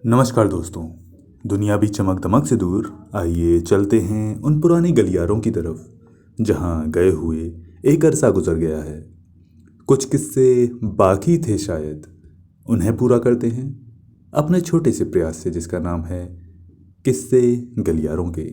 नमस्कार दोस्तों। दुनिया भी चमक दमक से दूर, आइए चलते हैं उन पुरानी गलियारों की तरफ जहां गए हुए एक अरसा गुजर गया है। कुछ किस्से बाकी थे शायद, उन्हें पूरा करते हैं अपने छोटे से प्रयास से जिसका नाम है किस्से गलियारों के।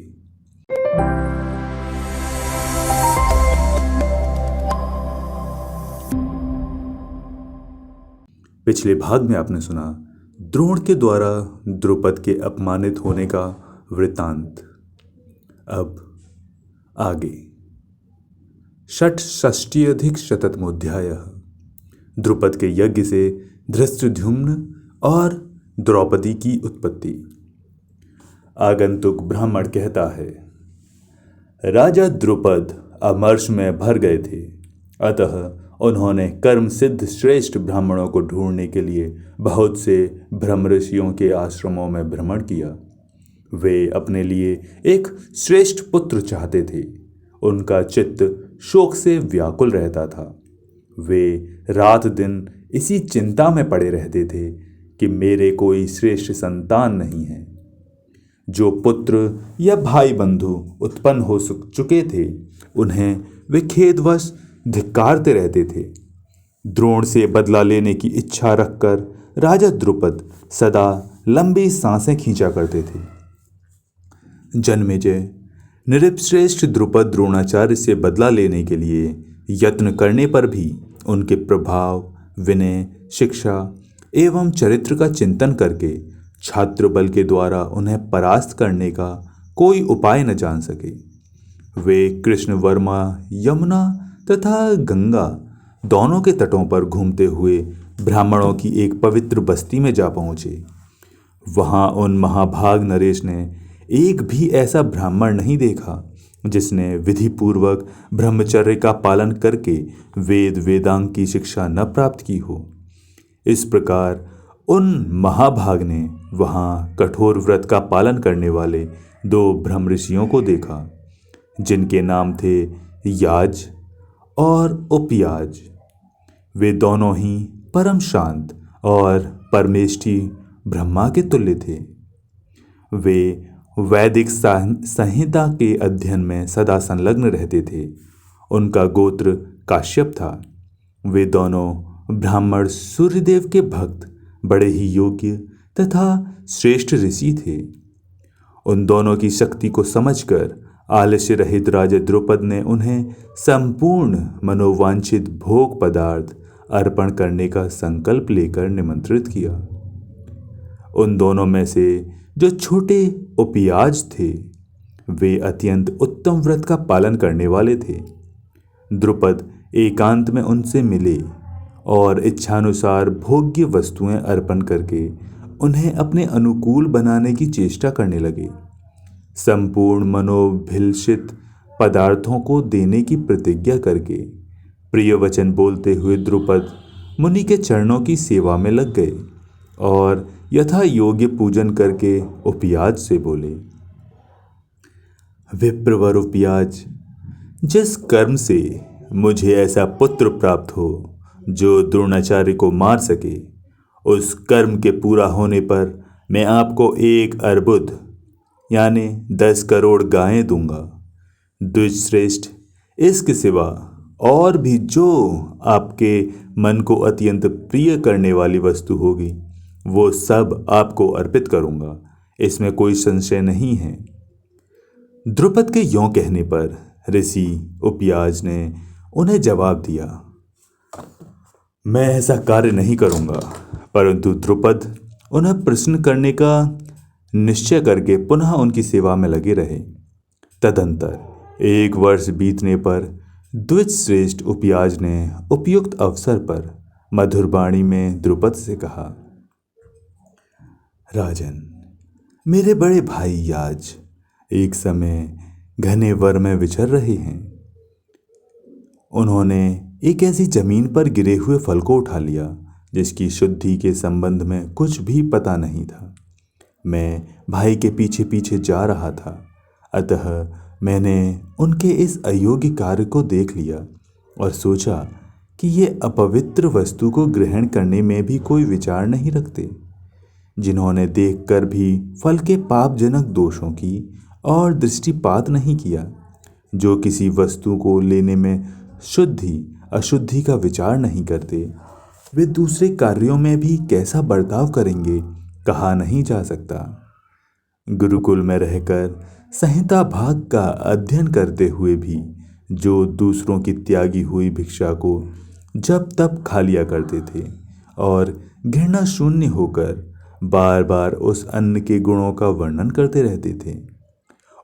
पिछले भाग में आपने सुना द्रोण के द्वारा द्रुपद के अपमानित होने का वृतांत। अब आगे षट्षष्ट्यधिक शततमोध्यायः। द्रुपद के यज्ञ से धृष्टद्युम्न और द्रौपदी की उत्पत्ति। आगंतुक ब्राह्मण कहता है, राजा द्रुपद अमर्ष में भर गए थे, अतः उन्होंने कर्म सिद्ध श्रेष्ठ ब्राह्मणों को ढूंढने के लिए बहुत से ब्रह्म ऋषियों के आश्रमों में भ्रमण किया। वे अपने लिए एक श्रेष्ठ पुत्र चाहते थे। उनका चित्त शोक से व्याकुल रहता था। वे रात दिन इसी चिंता में पड़े रहते थे कि मेरे कोई श्रेष्ठ संतान नहीं है। जो पुत्र या भाई बंधु उत्पन्न हो चुके थे, उन्हें वे खेदवश धिक्कारते रहते थे। द्रोण से बदला लेने की इच्छा रखकर राजा द्रुपद सदा लंबी सांसें खींचा करते थे। जन्मेजय नृपश्रेष्ठ द्रुपद द्रोणाचार्य से बदला लेने के लिए यत्न करने पर भी उनके प्रभाव, विनय, शिक्षा एवं चरित्र का चिंतन करके छात्र बल के द्वारा उन्हें परास्त करने का कोई उपाय न जान सके। वे कृष्ण वर्मा, यमुना तथा गंगा दोनों के तटों पर घूमते हुए ब्राह्मणों की एक पवित्र बस्ती में जा पहुँचे। वहाँ उन महाभाग नरेश ने एक भी ऐसा ब्राह्मण नहीं देखा जिसने विधिपूर्वक ब्रह्मचर्य का पालन करके वेद वेदांग की शिक्षा न प्राप्त की हो। इस प्रकार उन महाभाग ने वहाँ कठोर व्रत का पालन करने वाले दो ब्रह्म ऋषियों को देखा, जिनके नाम थे याज और उपयाज। वे दोनों ही परम शांत और परमेष्ठी ब्रह्मा के तुल्य थे। वे वैदिक संहिता के अध्ययन में सदा संलग्न रहते थे। उनका गोत्र काश्यप था। वे दोनों ब्राह्मण सूर्यदेव के भक्त, बड़े ही योग्य तथा श्रेष्ठ ऋषि थे। उन दोनों की शक्ति को समझकर आलस्य रहित राजा द्रुपद ने उन्हें संपूर्ण मनोवांछित भोग पदार्थ अर्पण करने का संकल्प लेकर निमंत्रित किया। उन दोनों में से जो छोटे उपयाज थे, वे अत्यंत उत्तम व्रत का पालन करने वाले थे। द्रुपद एकांत में उनसे मिले और इच्छानुसार भोग्य वस्तुएं अर्पण करके उन्हें अपने अनुकूल बनाने की चेष्टा करने लगे। संपूर्ण मनोभिलषित पदार्थों को देने की प्रतिज्ञा करके प्रिय वचन बोलते हुए द्रुपद मुनि के चरणों की सेवा में लग गए और यथा योग्य पूजन करके उपयाज से बोले, विप्रवर उपयाज, जिस कर्म से मुझे ऐसा पुत्र प्राप्त हो जो द्रोणाचार्य को मार सके, उस कर्म के पूरा होने पर मैं आपको 1 अर्बुद यानी 10 करोड़ गायें दूंगा। द्विजश्रेष्ठ, इसके सिवा और भी जो आपके मन को अत्यंत प्रिय करने वाली वस्तु होगी, वो सब आपको अर्पित करूंगा, इसमें कोई संशय नहीं है। द्रुपद के यों कहने पर ऋषि उपयाज ने उन्हें जवाब दिया, मैं ऐसा कार्य नहीं करूंगा। परंतु द्रुपद उन्हें प्रश्न करने का निश्चय करके पुनः उनकी सेवा में लगे रहे। तदंतर 1 वर्ष बीतने पर द्विजश्रेष्ठ उपयाज ने उपयुक्त अवसर पर मधुर वाणी में द्रुपद से कहा, राजन, मेरे बड़े भाई याज एक समय घने वर में विचर रहे हैं। उन्होंने एक ऐसी जमीन पर गिरे हुए फल को उठा लिया जिसकी शुद्धि के संबंध में कुछ भी पता नहीं था। मैं भाई के पीछे पीछे जा रहा था, अतः मैंने उनके इस अयोग्य कार्य को देख लिया और सोचा कि ये अपवित्र वस्तु को ग्रहण करने में भी कोई विचार नहीं रखते। जिन्होंने देखकर भी फल के पापजनक दोषों की और दृष्टिपात नहीं किया, जो किसी वस्तु को लेने में शुद्धि अशुद्धि का विचार नहीं करते, वे दूसरे कार्यों में भी कैसा बर्ताव करेंगे कहा नहीं जा सकता। गुरुकुल में रहकर संहिता भाग का अध्ययन करते हुए भी जो दूसरों की त्यागी हुई भिक्षा को जब तब खा लिया करते थे और घृणा शून्य होकर बार बार उस अन्न के गुणों का वर्णन करते रहते थे,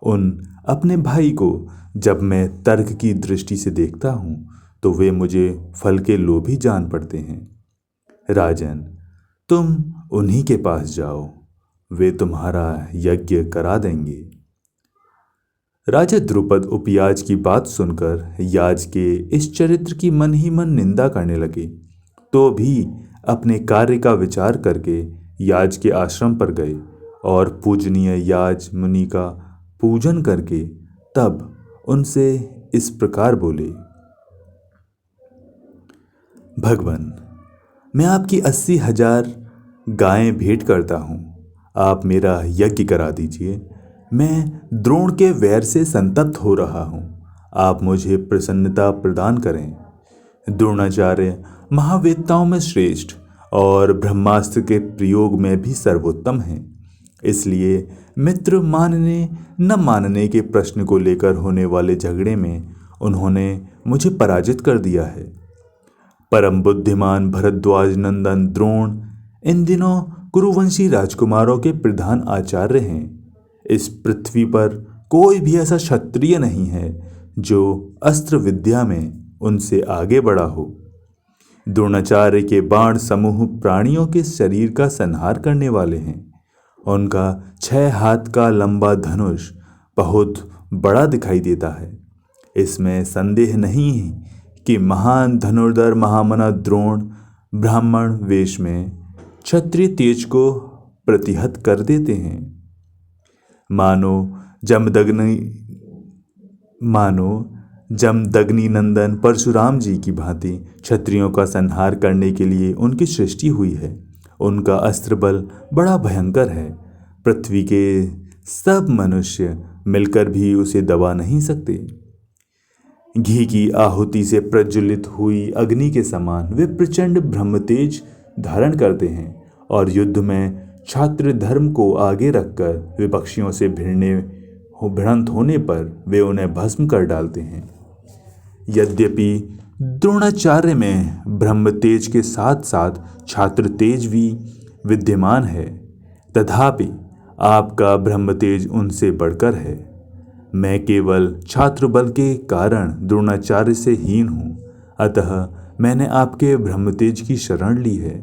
उन अपने भाई को जब मैं तर्क की दृष्टि से देखता हूँ तो वे मुझे फल के लोभी जान पड़ते हैं। राजन, तुम उन्हीं के पास जाओ, वे तुम्हारा यज्ञ करा देंगे। राजा द्रुपद उपयाज की बात सुनकर याज के इस चरित्र की मन ही मन निंदा करने लगे, तो भी अपने कार्य का विचार करके याज के आश्रम पर गए और पूजनीय याज मुनि का पूजन करके तब उनसे इस प्रकार बोले। भगवान, मैं आपकी 80,000 गायें भेंट करता हूँ, आप मेरा यज्ञ करा दीजिए। मैं द्रोण के वैर से संतप्त हो रहा हूँ, आप मुझे प्रसन्नता प्रदान करें। द्रोणाचार्य महावेत्ताओं में श्रेष्ठ और ब्रह्मास्त्र के प्रयोग में भी सर्वोत्तम हैं, इसलिए मित्र मानने न मानने के प्रश्न को लेकर होने वाले झगड़े में उन्होंने मुझे पराजित कर दिया है। परम बुद्धिमान भरद्वाज नंदन द्रोण इन दिनों कुरुवंशी राजकुमारों के प्रधान आचार्य हैं। इस पृथ्वी पर कोई भी ऐसा क्षत्रिय नहीं है जो अस्त्र विद्या में उनसे आगे बढ़ा हो। द्रोणाचार्य के बाण समूह प्राणियों के शरीर का संहार करने वाले हैं। उनका 6 हाथ का लंबा धनुष बहुत बड़ा दिखाई देता है। इसमें संदेह नहीं है कि महान धनुर्धर महामना द्रोण ब्राह्मण वेश में क्षत्रिय तेज को प्रतिहत कर देते हैं। जमदग्नि नंदन परशुराम जी की भांति क्षत्रियों का संहार करने के लिए उनकी सृष्टि हुई है। उनका अस्त्र बल बड़ा भयंकर है, पृथ्वी के सब मनुष्य मिलकर भी उसे दबा नहीं सकते। घी की आहुति से प्रज्वलित हुई अग्नि के समान वे प्रचंड ब्रह्मतेज धारण करते हैं और युद्ध में छात्र धर्म को आगे रखकर विपक्षियों से भिड़ंत होने पर वे उन्हें भस्म कर डालते हैं। यद्यपि द्रोणाचार्य में ब्रह्म तेज के साथ साथ छात्र तेज भी विद्यमान है, तथापि आपका ब्रह्म तेज उनसे बढ़कर है। मैं केवल छात्र बल के कारण द्रोणाचार्य से हीन हूँ, अतः मैंने आपके ब्रह्म तेज की शरण ली है।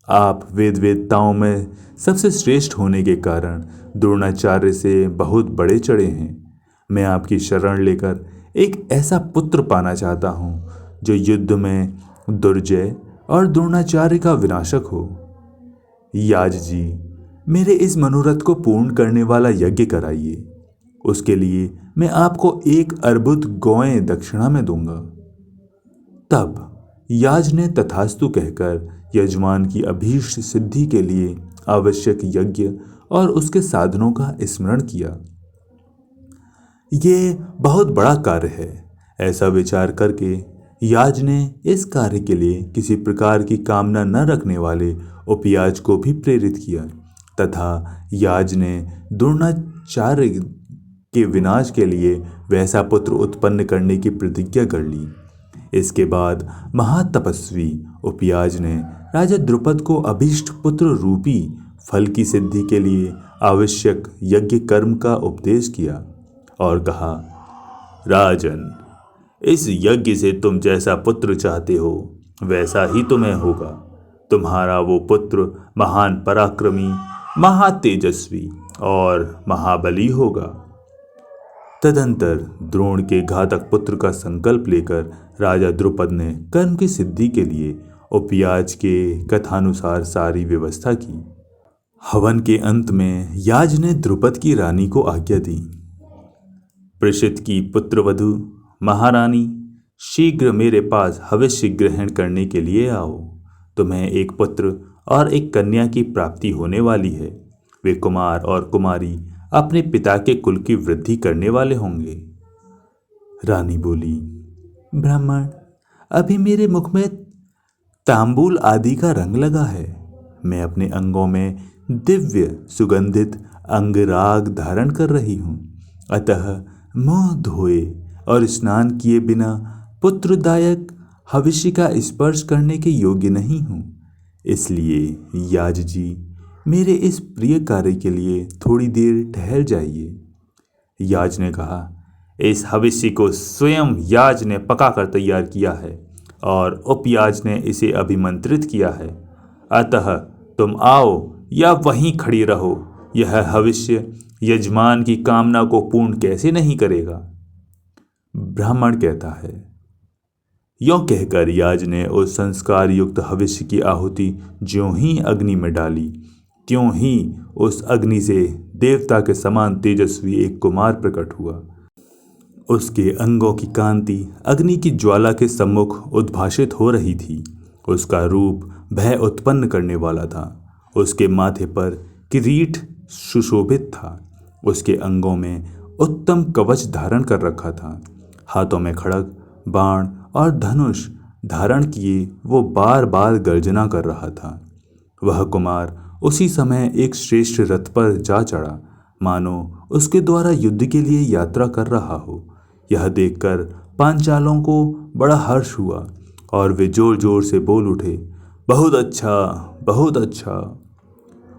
आप वेदताओं में सबसे श्रेष्ठ होने के कारण द्रोणाचार्य से बहुत बड़े चढ़े हैं। मैं आपकी शरण लेकर एक ऐसा पुत्र पाना चाहता हूँ जो युद्ध में दुर्जय और द्रोणाचार्य का विनाशक हो। याज जी, मेरे इस मनोरथ को पूर्ण करने वाला यज्ञ कराइए। उसके लिए मैं आपको 1 अर्बुद गौएं दक्षिणा में दूंगा। तब याज ने तथास्तु कहकर यजमान की अभीष्ट सिद्धि के लिए आवश्यक यज्ञ और उसके साधनों का स्मरण किया। ये बहुत बड़ा कार्य है, ऐसा विचार करके याज ने इस कार्य के लिए किसी प्रकार की कामना न रखने वाले उपयाज को भी प्रेरित किया तथा याज ने द्रोणाचार्य के विनाश के लिए वैसा पुत्र उत्पन्न करने की प्रतिज्ञा कर ली। इसके बाद महातपस्वी उपयाज ने राजा द्रुपद को अभीष्ट पुत्र रूपी फल की सिद्धि के लिए आवश्यक यज्ञ कर्म का उपदेश किया और कहा, राजन, इस यज्ञ से तुम जैसा पुत्र चाहते हो वैसा ही तुम्हें होगा। तुम्हारा वो पुत्र महान पराक्रमी, महातेजस्वी और महाबली होगा। तदंतर द्रोण के घातक पुत्र का संकल्प लेकर राजा द्रुपद ने कर्म की सिद्धि के लिए उपयाज के कथानुसार सारी व्यवस्था की। हवन के अंत में याज ने द्रुपद की रानी को आज्ञा दी, प्रसिद्ध की पुत्रवधू महारानी, शीघ्र मेरे पास हविष्य ग्रहण करने के लिए आओ। तुम्हें एक पुत्र और एक कन्या की प्राप्ति होने वाली है। वे कुमार और कुमारी अपने पिता के कुल की वृद्धि करने वाले होंगे। रानी बोली, ब्राह्मण, अभी मेरे मुख में तांबूल आदि का रंग लगा है। मैं अपने अंगों में दिव्य सुगंधित अंगराग धारण कर रही हूँ। अतः मुंह धोए और स्नान किए बिना पुत्रदायक हविष्य का स्पर्श करने के योग्य नहीं हूँ। इसलिए याज जी, मेरे इस प्रिय कार्य के लिए थोड़ी देर ठहर जाइए। याज ने कहा, इस हविष्य को स्वयं याज ने पकाकर तैयार किया है और उपयाज ने इसे अभिमंत्रित किया है। अतः तुम आओ या वहीं खड़ी रहो। यह हविष्य यजमान की कामना को पूर्ण कैसे नहीं करेगा। ब्राह्मण कहता है, यों कहकर याज ने उस संस्कार युक्त हविष्य की आहुति ज्यों ही अग्नि में डाली, त्यों ही उस अग्नि से देवता के समान तेजस्वी एक कुमार प्रकट हुआ। उसके अंगों की कांति अग्नि की ज्वाला के सम्मुख उद्भाषित हो रही थी। उसका रूप भय उत्पन्न करने वाला था। उसके माथे पर किरीट सुशोभित था। उसके अंगों में उत्तम कवच धारण कर रखा था। हाथों में खड़ग, बाण और धनुष धारण किए वो बार बार गर्जना कर रहा था। वह कुमार उसी समय एक श्रेष्ठ रथ पर जा चढ़ा, मानो उसके द्वारा युद्ध के लिए यात्रा कर रहा हो। यह देखकर पांचालों को बड़ा हर्ष हुआ और वे जोर जोर से बोल उठे, बहुत अच्छा, बहुत अच्छा।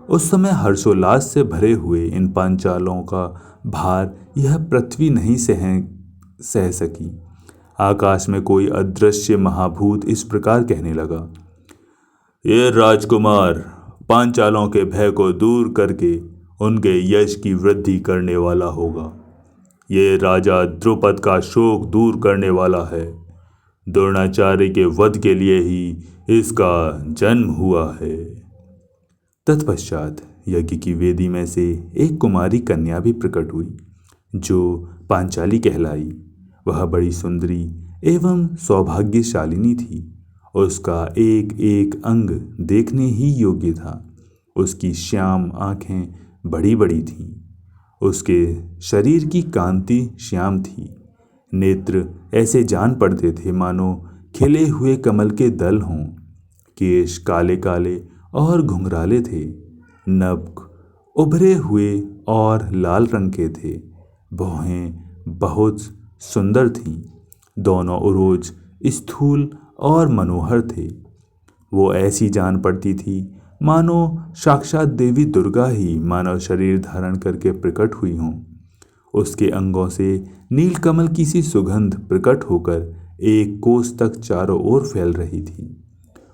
उस समय हर्षोल्लास से भरे हुए इन पांचालों का भार यह पृथ्वी नहीं सह सकी। आकाश में कोई अदृश्य महाभूत इस प्रकार कहने लगा, ये राजकुमार पांचालों के भय को दूर करके उनके यश की वृद्धि करने वाला होगा। ये राजा द्रुपद का शोक दूर करने वाला है। द्रोणाचार्य के वध के लिए ही इसका जन्म हुआ है। तत्पश्चात यज्ञ की वेदी में से एक कुमारी कन्या भी प्रकट हुई, जो पांचाली कहलाई। वह बड़ी सुंदरी एवं सौभाग्यशालिनी थी। उसका एक एक अंग देखने ही योग्य था। उसकी श्याम आंखें बड़ी बड़ी थीं। उसके शरीर की कांति श्याम थी। नेत्र ऐसे जान पड़ते थे मानो खिले हुए कमल के दल हों। केश काले काले और घुंघराले थे। नभ उभरे हुए और लाल रंग के थे। भौहें बहुत सुंदर थीं। दोनों उरोज स्थूल और मनोहर थे। वो ऐसी जान पड़ती थी मानो साक्षात देवी दुर्गा ही मानव शरीर धारण करके प्रकट हुई हों। उसके अंगों से नीलकमल की सी सुगंध प्रकट होकर एक कोस तक चारों ओर फैल रही थी।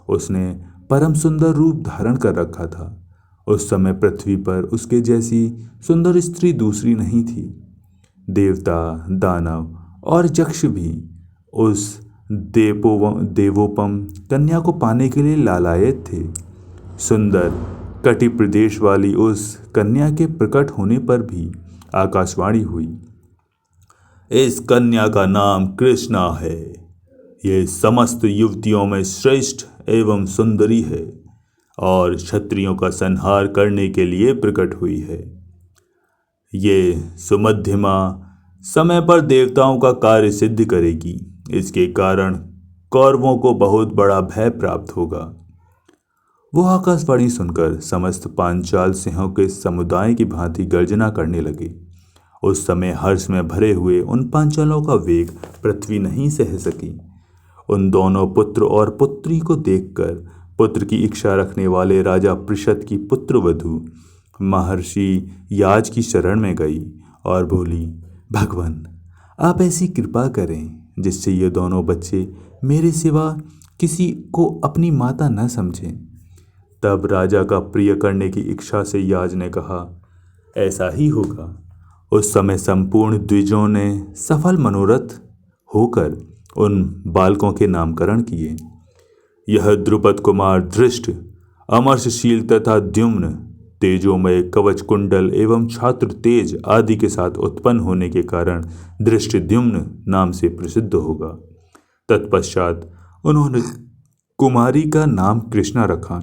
उसने परम सुंदर रूप धारण कर रखा था। उस समय पृथ्वी पर उसके जैसी सुंदर स्त्री दूसरी नहीं थी। देवता, दानव और यक्ष भी उस देवोपम कन्या को पाने के लिए लालायित थे। सुंदर कटि प्रदेश वाली उस कन्या के प्रकट होने पर भी आकाशवाणी हुई, इस कन्या का नाम कृष्णा है। ये समस्त युवतियों में श्रेष्ठ एवं सुंदरी है और क्षत्रियों का संहार करने के लिए प्रकट हुई है। ये सुमध्यमा समय पर देवताओं का कार्य सिद्ध करेगी। इसके कारण कौरवों को बहुत बड़ा भय प्राप्त होगा। वो आकाशवाणी सुनकर समस्त पांचाल सिंहों के समुदाय की भांति गर्जना करने लगे। उस समय हर्ष में भरे हुए उन पांचालों का वेग पृथ्वी नहीं सह सकी। उन दोनों पुत्र और पुत्री को देखकर पुत्र की इच्छा रखने वाले राजा पृषद की पुत्रवधू महर्षि याज की शरण में गई और बोली, भगवान, आप ऐसी कृपा करें जिससे ये दोनों बच्चे मेरे सिवा किसी को अपनी माता न समझें। तब राजा का प्रिय करने की इच्छा से याज ने कहा, ऐसा ही होगा। उस समय संपूर्ण द्विजों ने सफल मनोरथ होकर उन बालकों के नामकरण किए। यह द्रुपद कुमार धृष्ट, अमर्षशील तथा द्युम्न, तेजोमय कवच कुंडल एवं छात्र तेज आदि के साथ उत्पन्न होने के कारण धृष्टद्युम्न नाम से प्रसिद्ध होगा। तत्पश्चात उन्होंने कुमारी का नाम कृष्णा रखा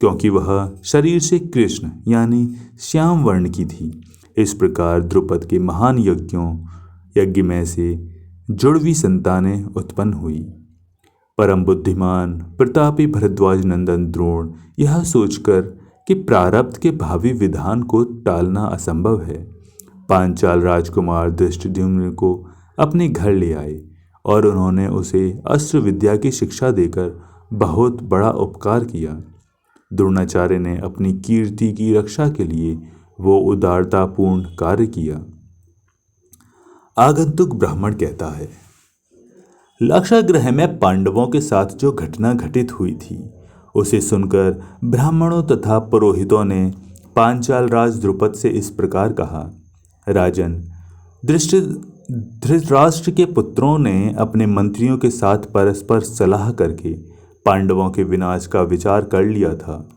क्योंकि वह शरीर से कृष्ण यानी श्याम वर्ण की थी। इस प्रकार द्रुपद के महान यज्ञ में से जुड़वी संतानें उत्पन्न हुई। परम बुद्धिमान प्रतापी भरद्वाज नंदन द्रोण यह सोचकर कि प्रारब्ध के भावी विधान को टालना असंभव है, पांचाल राजकुमार धृष्टद्युम्न को अपने घर ले आए और उन्होंने उसे अस्त्र विद्या की शिक्षा देकर बहुत बड़ा उपकार किया। द्रोणाचार्य ने अपनी कीर्ति की रक्षा के लिए वो उदारतापूर्ण कार्य किया। आगंतुक ब्राह्मण कहता है, लाक्षागृह में पांडवों के साथ जो घटना घटित हुई थी उसे सुनकर ब्राह्मणों तथा पुरोहितों ने पांचाल राज द्रुपद से इस प्रकार कहा, राजन, धृतराष्ट्र के पुत्रों ने अपने मंत्रियों के साथ परस्पर सलाह करके पांडवों के विनाश का विचार कर लिया था।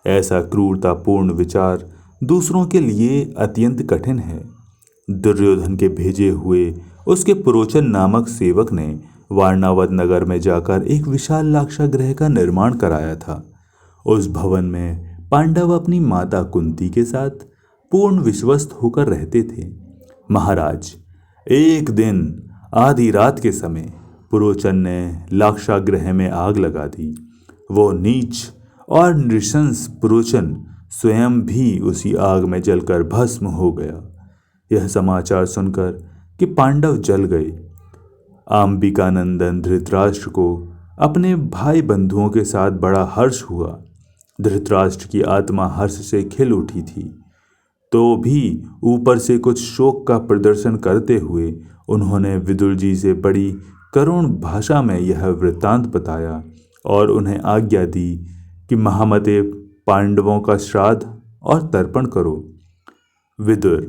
ऐसा क्रूरतापूर्ण विचार दूसरों के लिए अत्यंत कठिन है। दुर्योधन के भेजे हुए उसके पुरोचन नामक सेवक ने वारणावत नगर में जाकर एक विशाल लाक्षागृह का निर्माण कराया था। उस भवन में पांडव अपनी माता कुंती के साथ पूर्ण विश्वस्त होकर रहते थे। महाराज, एक दिन आधी रात के समय पुरोचन ने लाक्षागृह में आग लगा दी। वो नीच और नृशंस पुरोचन स्वयं भी उसी आग में जलकर भस्म हो गया। यह समाचार सुनकर कि पांडव जल गए, अंबिकानंदन धृतराष्ट्र को अपने भाई बंधुओं के साथ बड़ा हर्ष हुआ। धृतराष्ट्र की आत्मा हर्ष से खिल उठी थी, तो भी ऊपर से कुछ शोक का प्रदर्शन करते हुए उन्होंने विदुर जी से बड़ी करुण भाषा में यह वृत्तांत बताया और उन्हें आज्ञा दी कि महामते पांडवों का श्राद्ध और तर्पण करो। विदुर,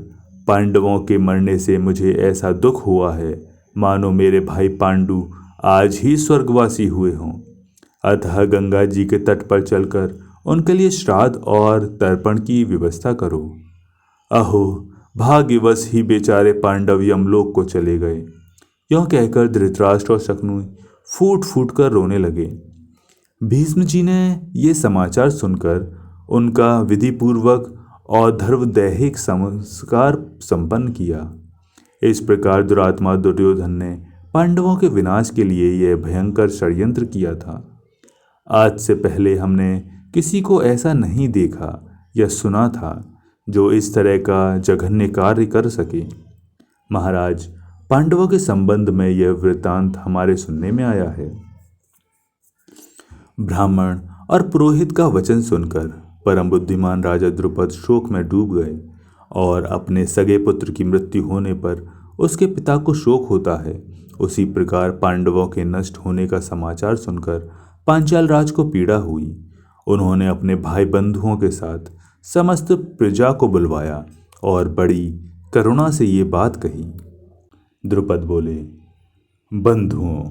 पांडवों के मरने से मुझे ऐसा दुख हुआ है मानो मेरे भाई पांडु आज ही स्वर्गवासी हुए हों। अतः गंगा जी के तट पर चलकर उनके लिए श्राद्ध और तर्पण की व्यवस्था करो। अहो, भाग्यवश ही बेचारे पांडव यमलोक को चले गए। यूँ कहकर धृतराष्ट्र और शकुनि फूट फूट कर रोने लगे। भीष्म जी ने ये समाचार सुनकर उनका विधिपूर्वक और धर्मदैहिक संस्कार संपन्न किया। इस प्रकार दुरात्मा दुर्योधन ने पांडवों के विनाश के लिए यह भयंकर षड्यंत्र किया था। आज से पहले हमने किसी को ऐसा नहीं देखा या सुना था जो इस तरह का जघन्य कार्य कर सके। महाराज, पांडवों के संबंध में यह वृत्तांत हमारे सुनने में आया है। ब्राह्मण और पुरोहित का वचन सुनकर परम बुद्धिमान राजा द्रुपद शोक में डूब गए और अपने सगे पुत्र की मृत्यु होने पर उसके पिता को शोक होता है, उसी प्रकार पांडवों के नष्ट होने का समाचार सुनकर पांचाल राज को पीड़ा हुई। उन्होंने अपने भाई बंधुओं के साथ समस्त प्रजा को बुलवाया और बड़ी करुणा से ये बात कही। द्रुपद बोले, बंधुओं,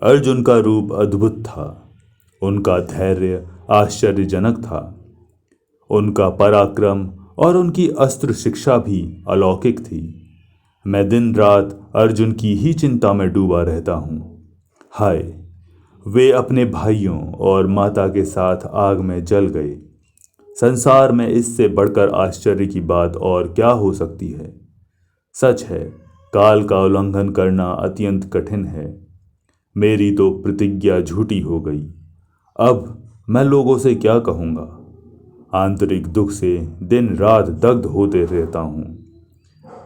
अर्जुन का रूप अद्भुत था, उनका धैर्य आश्चर्यजनक था, उनका पराक्रम और उनकी अस्त्र शिक्षा भी अलौकिक थी। मैं दिन रात अर्जुन की ही चिंता में डूबा रहता हूँ। हाय, वे अपने भाइयों और माता के साथ आग में जल गए। संसार में इससे बढ़कर आश्चर्य की बात और क्या हो सकती है। सच है, काल का उल्लंघन करना अत्यंत कठिन है। मेरी तो प्रतिज्ञा झूठी हो गई। अब मैं लोगों से क्या कहूँगा। आंतरिक दुख से दिन रात दग्ध होते रहता हूँ।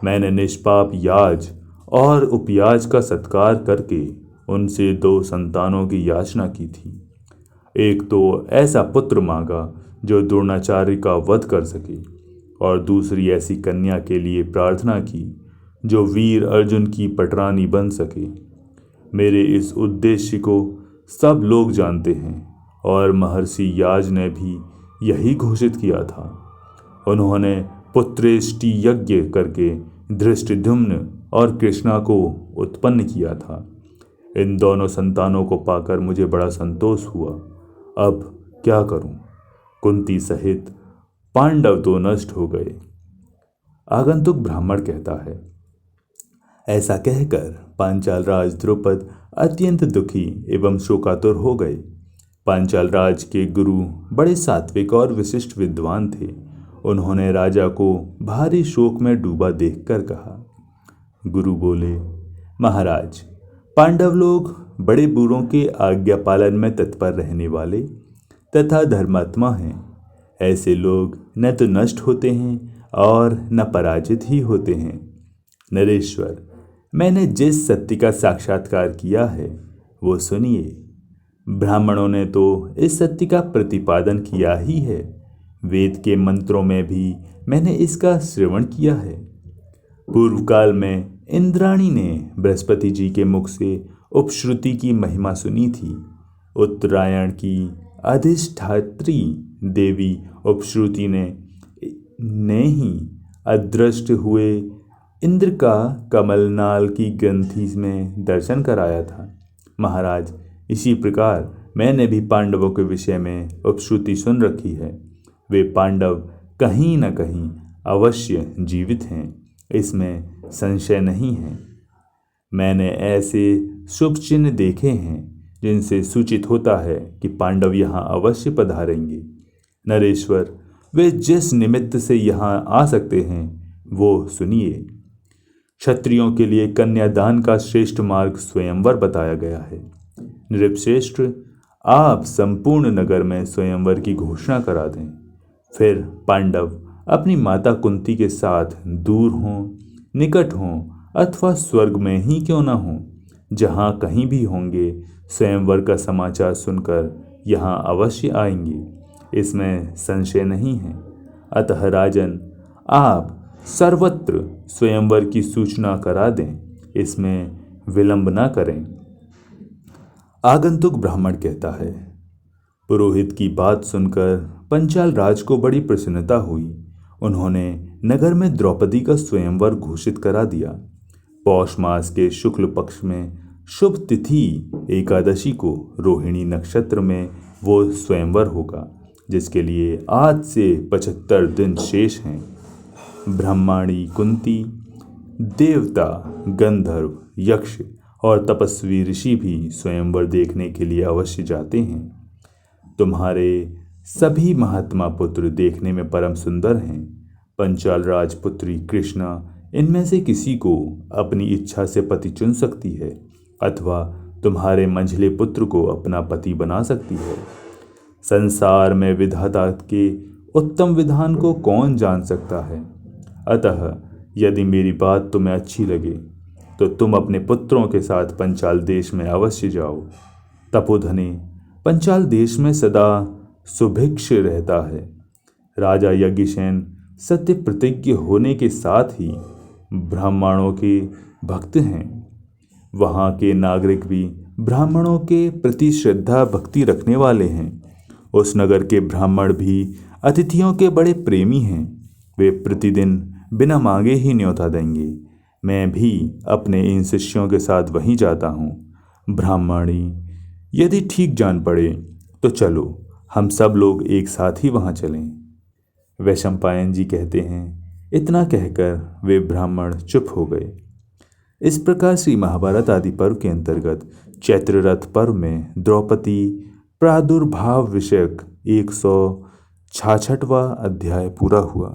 मैंने निष्पाप याज और उपयाज का सत्कार करके उनसे 2 संतानों की याचना की थी। एक तो ऐसा पुत्र मांगा जो द्रोणाचार्य का वध कर सके और दूसरी ऐसी कन्या के लिए प्रार्थना की जो वीर अर्जुन की पटरानी बन सके। मेरे इस उद्देश्य को सब लोग जानते हैं और महर्षि याज ने भी यही घोषित किया था। उन्होंने पुत्रेष्टि यज्ञ करके धृष्टद्युम्न और कृष्णा को उत्पन्न किया था। इन दोनों संतानों को पाकर मुझे बड़ा संतोष हुआ। अब क्या करूं? कुंती सहित पांडव तो नष्ट हो गए। आगंतुक ब्राह्मण कहता है, ऐसा कहकर पांचाल राज द्रुपद अत्यंत दुखी एवं शोकातुर हो गए। पांचाल राज के गुरु बड़े सात्विक और विशिष्ट विद्वान थे। उन्होंने राजा को भारी शोक में डूबा देखकर कहा। गुरु बोले, महाराज, पांडव लोग बड़े बूढ़ों के आज्ञा पालन में तत्पर रहने वाले तथा धर्मात्मा हैं। ऐसे लोग न तो नष्ट होते हैं और न पराजित ही होते हैं। नरेश्वर, मैंने जिस सत्य का साक्षात्कार किया है वो सुनिए। ब्राह्मणों ने तो इस सत्य का प्रतिपादन किया ही है। वेद के मंत्रों में भी मैंने इसका श्रवण किया है। पूर्व काल में इंद्राणी ने बृहस्पति जी के मुख से उपश्रुति की महिमा सुनी थी। उत्तरायण की अधिष्ठात्री देवी उपश्रुति ने ही अदृष्ट हुए इंद्र का कमलनाल की ग्रंथि में दर्शन कराया था। महाराज, इसी प्रकार मैंने भी पांडवों के विषय में उपश्रुति सुन रखी है। वे पांडव कहीं न कहीं अवश्य जीवित हैं, इसमें संशय नहीं है। मैंने ऐसे शुभ चिन्ह देखे हैं जिनसे सूचित होता है कि पांडव यहाँ अवश्य पधारेंगे। नरेश्वर, वे जिस निमित्त से यहाँ आ सकते हैं वो सुनिए। क्षत्रियों के लिए कन्यादान का श्रेष्ठ मार्ग स्वयंवर बताया गया है। नृपश्रेष्ठ, आप संपूर्ण नगर में स्वयंवर की घोषणा करा दें। फिर पांडव अपनी माता कुंती के साथ दूर हों, निकट हों अथवा स्वर्ग में ही क्यों न हों, जहाँ कहीं भी होंगे, स्वयंवर का समाचार सुनकर यहाँ अवश्य आएंगे, इसमें संशय नहीं है। अतः राजन, आप सर्वत्र स्वयंवर की सूचना करा दें, इसमें विलंब न करें। आगंतुक ब्राह्मण कहता है। पुरोहित की बात सुनकर पंचाल राज को बड़ी प्रसन्नता हुई। उन्होंने नगर में द्रौपदी का स्वयंवर घोषित करा दिया। पौष मास के शुक्ल पक्ष में शुभ तिथि एकादशी को रोहिणी नक्षत्र में वो स्वयंवर होगा, जिसके लिए आज से 75 दिन शेष हैं। ब्रह्माणी कुंती, देवता, गंधर्व, यक्ष और तपस्वी ऋषि भी स्वयंवर देखने के लिए अवश्य जाते हैं। तुम्हारे सभी महात्मा पुत्र देखने में परम सुंदर हैं। पंचाल राजपुत्री कृष्णा इनमें से किसी को अपनी इच्छा से पति चुन सकती है अथवा तुम्हारे मंझले पुत्र को अपना पति बना सकती है। संसार में विधाता के उत्तम विधान को कौन जान सकता है। अतः यदि मेरी बात तुम्हें अच्छी लगे तो तुम अपने पुत्रों के साथ पंचाल देश में अवश्य जाओ। तपोधने, पंचाल देश में सदा सुभिक्ष रहता है। राजा यज्ञसेन सत्य प्रतिज्ञ होने के साथ ही ब्राह्मणों के भक्त हैं। वहाँ के नागरिक भी ब्राह्मणों के प्रति श्रद्धा भक्ति रखने वाले हैं। उस नगर के ब्राह्मण भी अतिथियों के बड़े प्रेमी हैं। वे प्रतिदिन बिना मांगे ही न्योता देंगे। मैं भी अपने इन शिष्यों के साथ वहीं जाता हूँ। ब्राह्मणी, यदि ठीक जान पड़े तो चलो, हम सब लोग एक साथ ही वहाँ चलें। वैशंपायन जी कहते हैं, इतना कहकर वे ब्राह्मण चुप हो गए। इस प्रकार श्री महाभारत आदि पर्व के अंतर्गत चैत्र रथ पर्व में द्रौपदी प्रादुर्भाव विषयक 166वां अध्याय पूरा हुआ।